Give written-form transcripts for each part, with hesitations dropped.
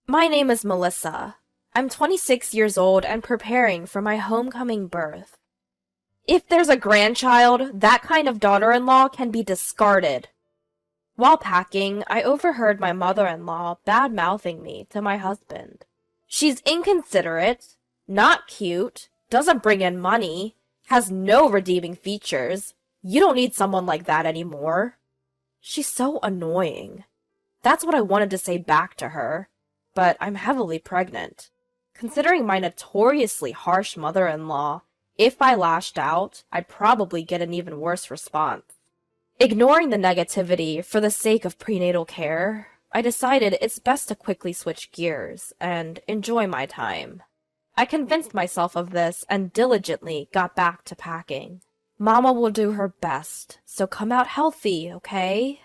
My name is Melissa. I'm 26 years old and preparing for my homecoming birth. If there's a grandchild, that kind of daughter-in-law can be discarded. While packing, I overheard my mother-in-law bad-mouthing me to my husband. She's inconsiderate, not cute, doesn't bring in money, has no redeeming features. You don't need someone like that anymore. She's so annoying. That's what I wanted to say back to her, but I'm heavily pregnant. Considering my notoriously harsh mother-in-law, if I lashed out, I'd probably get an even worse response. Ignoring the negativity for the sake of prenatal care, I decided it's best to quickly switch gears and enjoy my time. I convinced myself of this and diligently got back to packing. Mama will do her best, so come out healthy, okay?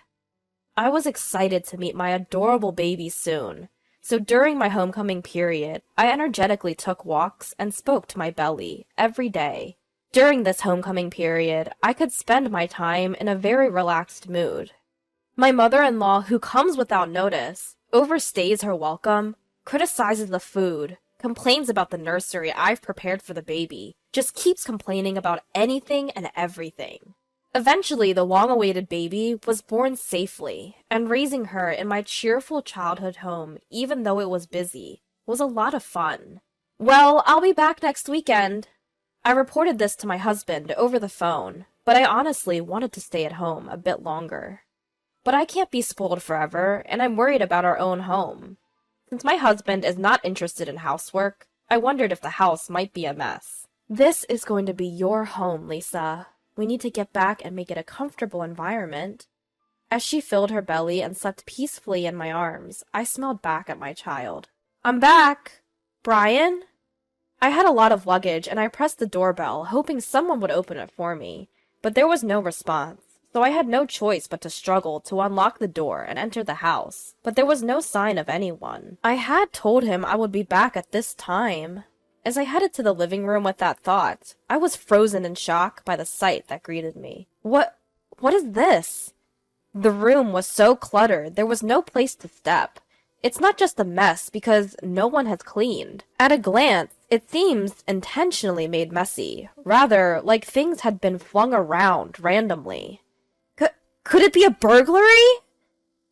I was excited to meet my adorable baby soon, so during my homecoming period, I energetically took walks and spoke to my belly every day. During this homecoming period, I could spend my time in a very relaxed mood. My mother-in-law, who comes without notice, overstays her welcome, criticizes the food, complains about the nursery I've prepared for the baby, just keeps complaining about anything and everything. Eventually, the long-awaited baby was born safely, and raising her in my cheerful childhood home, even though it was busy, was a lot of fun. Well, I'll be back next weekend. I reported this to my husband over the phone, but I honestly wanted to stay at home a bit longer. But I can't be spoiled forever, and I'm worried about our own home. Since my husband is not interested in housework, I wondered if the house might be a mess. This is going to be your home, Lisa. We need to get back and make it a comfortable environment. As she filled her belly and slept peacefully in my arms, I smiled back at my child. I'm back! Brian? I had a lot of luggage and I pressed the doorbell, hoping someone would open it for me, but there was no response, so I had no choice but to struggle to unlock the door and enter the house, but there was no sign of anyone. I had told him I would be back at this time. As I headed to the living room with that thought, I was frozen in shock by the sight that greeted me. What is this? The room was so cluttered, there was no place to step. It's not just a mess because no one has cleaned. At a glance, it seems intentionally made messy, rather like things had been flung around randomly. Could it be a burglary?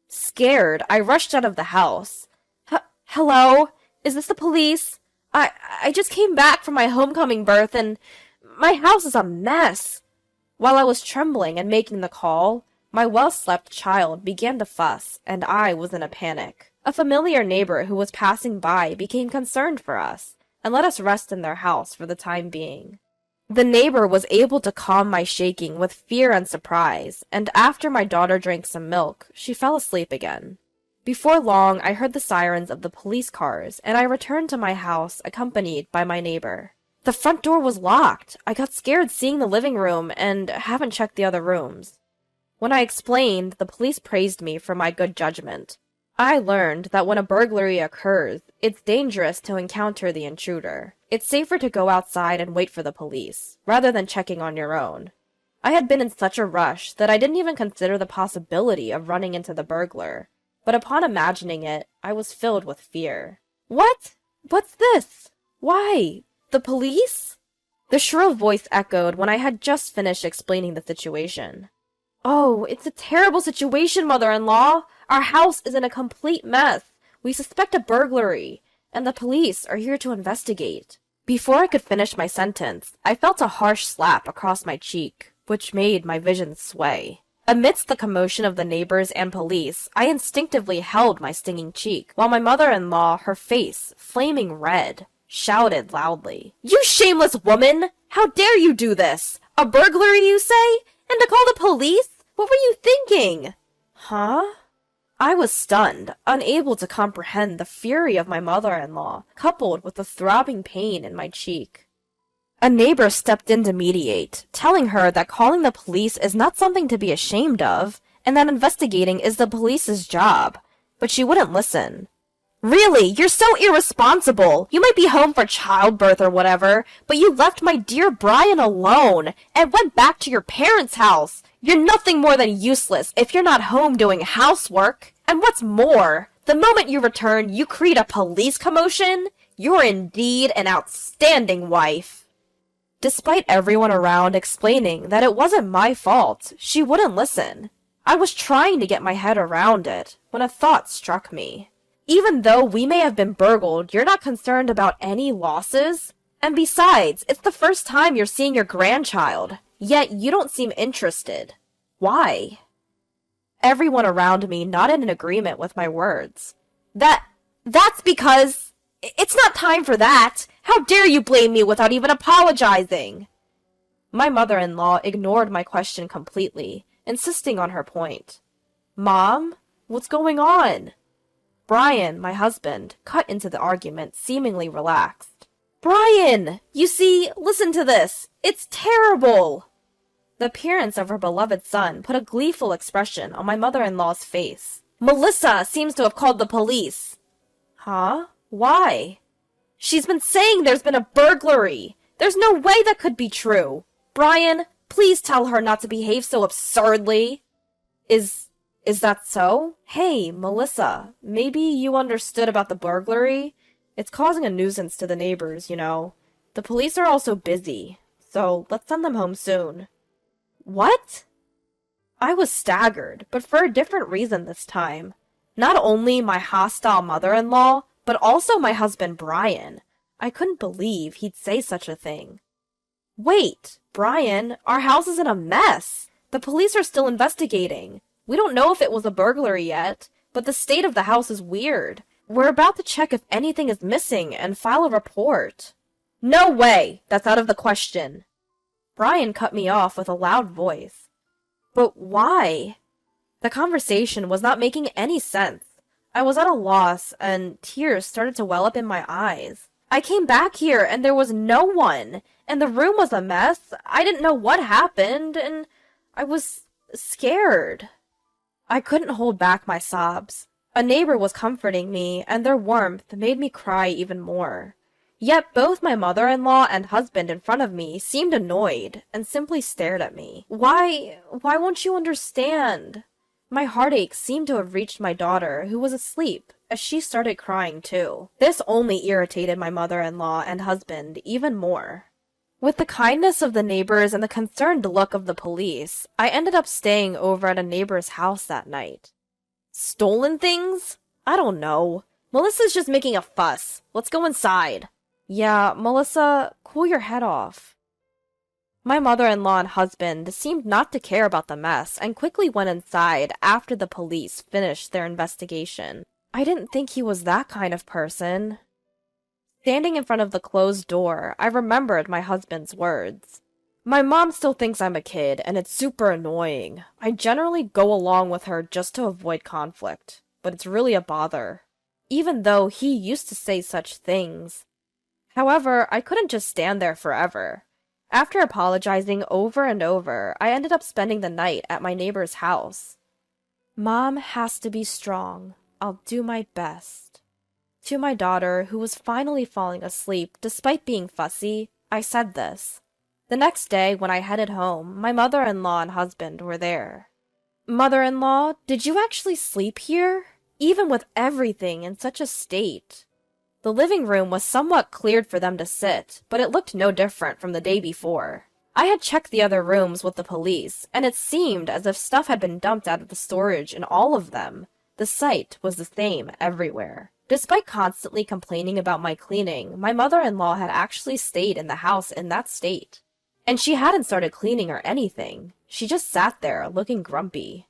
Scared, I rushed out of the house. Hello? Is this the police? I just came back from my homecoming birth and my house is a mess. While I was trembling and making the call, my well-slept child began to fuss and I was in a panic. A familiar neighbor who was passing by became concerned for us and let us rest in their house for the time being. The neighbor was able to calm my shaking with fear and surprise, and after my daughter drank some milk, she fell asleep again. Before long, I heard the sirens of the police cars, and I returned to my house accompanied by my neighbor. The front door was locked. I got scared seeing the living room and haven't checked the other rooms. When I explained, the police praised me for my good judgment. I learned that when a burglary occurs, it's dangerous to encounter the intruder. It's safer to go outside and wait for the police, rather than checking on your own. I had been in such a rush that I didn't even consider the possibility of running into the burglar, but upon imagining it, I was filled with fear. What? What's this? Why? The police? The shrill voice echoed when I had just finished explaining the situation. Oh, it's a terrible situation, mother-in-law. Our house is in a complete mess. We suspect a burglary, and the police are here to investigate. Before I could finish my sentence, I felt a harsh slap across my cheek, which made my vision sway. Amidst the commotion of the neighbors and police, I instinctively held my stinging cheek, while my mother-in-law, her face flaming red, shouted loudly, "You shameless woman! How dare you do this? A burglary, you say? And to call the police? What were you thinking?" Huh? I was stunned, unable to comprehend the fury of my mother-in-law, coupled with the throbbing pain in my cheek. A neighbor stepped in to mediate, telling her that calling the police is not something to be ashamed of, and that investigating is the police's job. But she wouldn't listen. Really, you're so irresponsible. You might be home for childbirth or whatever, but you left my dear Brian alone and went back to your parents' house. You're nothing more than useless if you're not home doing housework. And what's more, The moment you return, you create a police commotion? You're indeed an outstanding wife. Despite everyone around explaining that it wasn't my fault, she wouldn't listen. I was trying to get my head around it when a thought struck me. Even though we may have been burgled, you're not concerned about any losses? And besides, it's the first time you're seeing your grandchild, yet you don't seem interested. Why? Everyone around me nodded in agreement with my words. That's because... It's not time for that! How dare you blame me without even apologizing? My mother-in-law ignored my question completely, insisting on her point. Mom, what's going on? Brian, my husband, cut into the argument, seemingly relaxed. Brian! You see, listen to this. It's terrible! The appearance of her beloved son put a gleeful expression on my mother-in-law's face. Melissa seems to have called the police. Huh? Why? She's been saying there's been a burglary. There's no way that could be true. Brian, please tell her not to behave so absurdly. Is that so? Hey, Melissa, maybe you understood about the burglary? It's causing a nuisance to the neighbors, you know. The police are also busy, so let's send them home soon. What? I was staggered, but for a different reason this time. Not only my hostile mother-in-law, but also my husband Brian. I couldn't believe he'd say such a thing. Wait, Brian, our house is in a mess. The police are still investigating. We don't know if it was a burglary yet, but the state of the house is weird. We're about to check if anything is missing and file a report. No way! That's out of the question. Brian cut me off with a loud voice. But why? The conversation was not making any sense. I was at a loss, and tears started to well up in my eyes. I came back here, and there was no one, and the room was a mess. I didn't know what happened, and I was scared. I couldn't hold back my sobs. A neighbor was comforting me, and their warmth made me cry even more. Yet both my mother-in-law and husband in front of me seemed annoyed, and simply stared at me. Why won't you understand? My heartache seemed to have reached my daughter, who was asleep, as she started crying too. This only irritated my mother-in-law and husband even more. With the kindness of the neighbors and the concerned look of the police, I ended up staying over at a neighbor's house that night. Stolen things? I don't know. Melissa's just making a fuss. Let's go inside. Yeah, Melissa, cool your head off. My mother-in-law and husband seemed not to care about the mess and quickly went inside after the police finished their investigation. I didn't think he was that kind of person. Standing in front of the closed door, I remembered my husband's words. My mom still thinks I'm a kid, and it's super annoying. I generally go along with her just to avoid conflict, but it's really a bother. Even though he used to say such things. However, I couldn't just stand there forever. After apologizing over and over, I ended up spending the night at my neighbor's house. Mom has to be strong. I'll do my best. To my daughter, who was finally falling asleep despite being fussy, I said this. The next day, when I headed home, my mother-in-law and husband were there. Mother-in-law, did you actually sleep here? Even with everything in such a state. The living room was somewhat cleared for them to sit, but it looked no different from the day before. I had checked the other rooms with the police, and it seemed as if stuff had been dumped out of the storage in all of them. The sight was the same everywhere. Despite constantly complaining about my cleaning, my mother-in-law had actually stayed in the house in that state. And she hadn't started cleaning or anything. She just sat there, looking grumpy.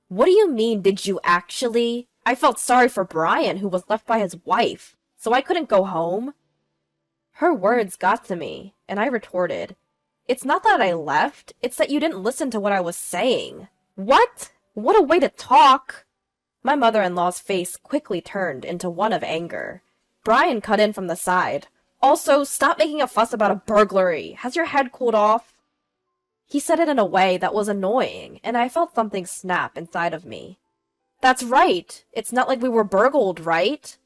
What do you mean, did you actually? I felt sorry for Brian, who was left by his wife. So I couldn't go home? Her words got to me, and I retorted, It's not that I left, it's that you didn't listen to what I was saying. What? What a way to talk! My mother-in-law's face quickly turned into one of anger. Brian cut in from the side. Also, stop making a fuss about a burglary. Has your head cooled off? He said it in a way that was annoying, and I felt something snap inside of me. That's right. It's not like we were burgled, right?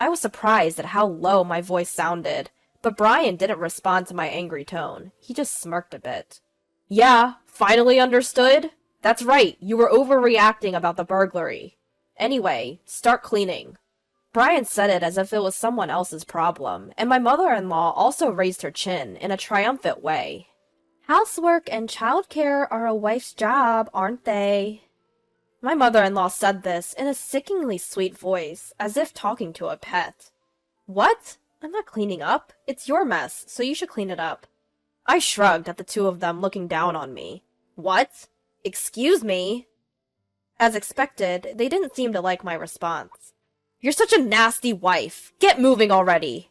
I was surprised at how low my voice sounded, but Brian didn't respond to my angry tone. He just smirked a bit. Yeah, finally understood? That's right, you were overreacting about the burglary. Anyway, start cleaning. Brian said it as if it was someone else's problem, and my mother-in-law also raised her chin in a triumphant way. Housework and childcare are a wife's job, aren't they? My mother-in-law said this in a sickeningly sweet voice, as if talking to a pet. What? I'm not cleaning up. It's your mess, so you should clean it up. I shrugged at the two of them looking down on me. What? Excuse me? As expected, they didn't seem to like my response. You're such a nasty wife. Get moving already.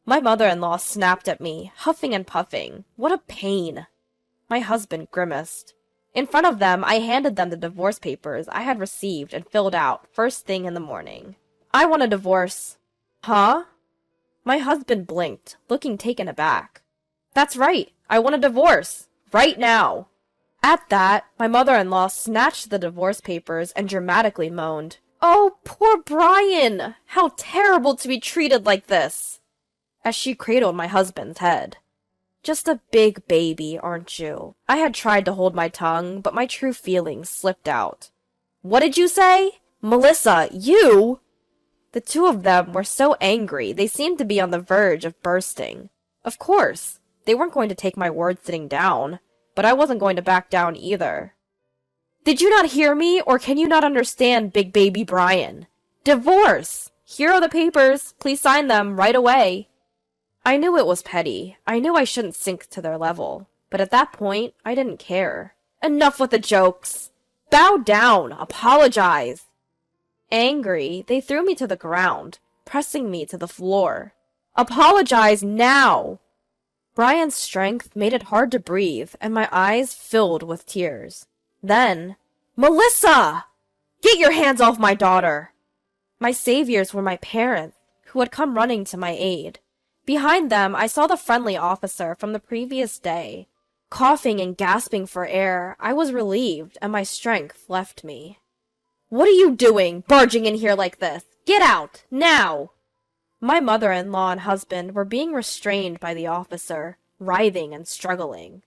My mother-in-law snapped at me, huffing and puffing. What a pain. My husband grimaced. In front of them, I handed them the divorce papers I had received and filled out first thing in the morning. I want a divorce. Huh? My husband blinked, looking taken aback. That's right. I want a divorce. Right now. At that, my mother-in-law snatched the divorce papers and dramatically moaned, "Oh, poor Brian! How terrible to be treated like this!" as she cradled my husband's head. Just a big baby, aren't you? I had tried to hold my tongue, but my true feelings slipped out. What did you say? Melissa, you? The two of them were so angry they seemed to be on the verge of bursting. Of course, they weren't going to take my word sitting down, but I wasn't going to back down either. Did you not hear me, or can you not understand, big baby Brian? Divorce! Here are the papers. Please sign them right away. I knew it was petty. I knew I shouldn't sink to their level. But at that point, I didn't care. Enough with the jokes! Bow down! Apologize! Angry, they threw me to the ground, pressing me to the floor. Apologize now! Brian's strength made it hard to breathe, and my eyes filled with tears. Then, Melissa! Get your hands off my daughter! My saviors were my parents, who had come running to my aid. Behind them, I saw the friendly officer from the previous day. Coughing and gasping for air, I was relieved, and my strength left me. What are you doing, barging in here like this? Get out, now! My mother-in-law and husband were being restrained by the officer, writhing and struggling.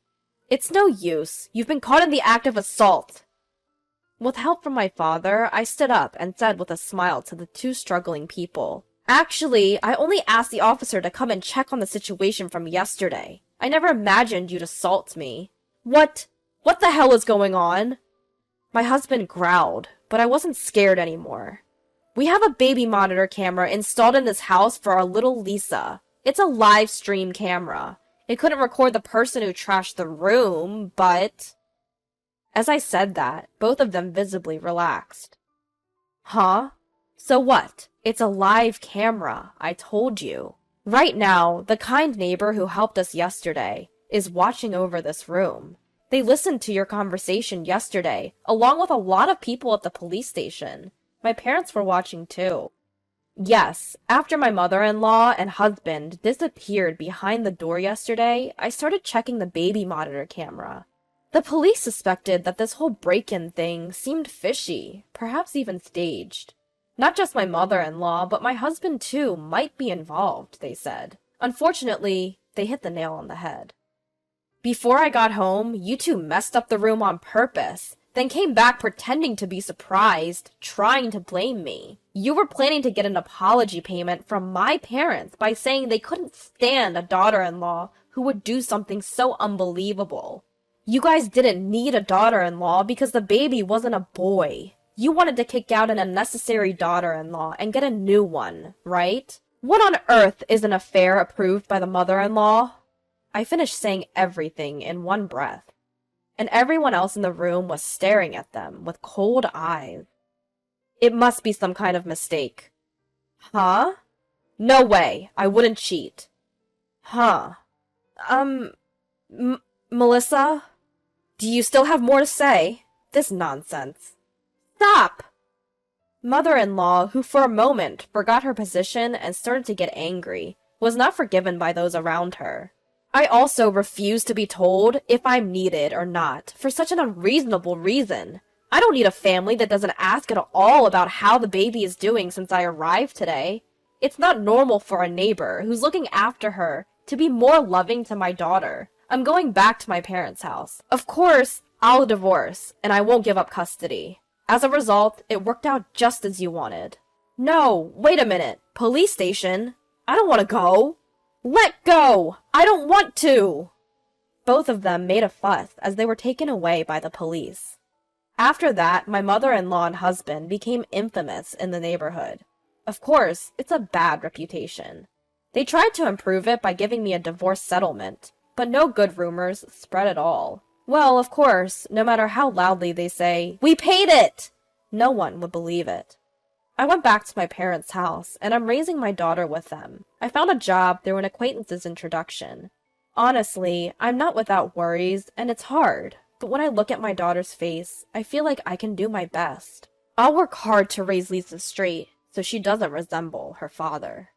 It's no use. You've been caught in the act of assault. With help from my father, I stood up and said with a smile to the two struggling people, Actually, I only asked the officer to come and check on the situation from yesterday. I never imagined you'd assault me. What the hell is going on? My husband growled, but I wasn't scared anymore. We have a baby monitor camera installed in this house for our little Lisa. It's a live stream camera. It couldn't record the person who trashed the room, but... As I said that, both of them visibly relaxed. Huh? So what? It's a live camera, I told you. Right now, the kind neighbor who helped us yesterday is watching over this room. They listened to your conversation yesterday, along with a lot of people at the police station. My parents were watching too. Yes, after my mother-in-law and husband disappeared behind the door yesterday, I started checking the baby monitor camera. The police suspected that this whole break-in thing seemed fishy, perhaps even staged. Not just my mother-in-law, but my husband too might be involved, they said. Unfortunately, they hit the nail on the head. Before I got home, you two messed up the room on purpose, then came back pretending to be surprised, trying to blame me. You were planning to get an apology payment from my parents by saying they couldn't stand a daughter-in-law who would do something so unbelievable. You guys didn't need a daughter-in-law because the baby wasn't a boy. You wanted to kick out an unnecessary daughter-in-law and get a new one, right? What on earth is an affair approved by the mother-in-law? I finished saying everything in one breath, and everyone else in the room was staring at them with cold eyes. It must be some kind of mistake. Huh? No way, I wouldn't cheat. Huh. Melissa? Do you still have more to say? This nonsense. Stop! Mother-in-law, who for a moment forgot her position and started to get angry, was not forgiven by those around her. I also refuse to be told if I'm needed or not, for such an unreasonable reason. I don't need a family that doesn't ask at all about how the baby is doing since I arrived today. It's not normal for a neighbor who's looking after her to be more loving to my daughter. I'm going back to my parents' house. Of course, I'll divorce, and I won't give up custody. As a result, it worked out just as you wanted. No, wait a minute. Police station? I don't want to go. Let go! I don't want to! Both of them made a fuss as they were taken away by the police. After that, my mother-in-law and husband became infamous in the neighborhood. Of course, it's a bad reputation. They tried to improve it by giving me a divorce settlement, but no good rumors spread at all. Well, of course, no matter how loudly they say, "We paid it!" no one would believe it. I went back to my parents' house, and I'm raising my daughter with them. I found a job through an acquaintance's introduction. Honestly, I'm not without worries, and it's hard, but when I look at my daughter's face, I feel like I can do my best. I'll work hard to raise Lisa straight, so she doesn't resemble her father.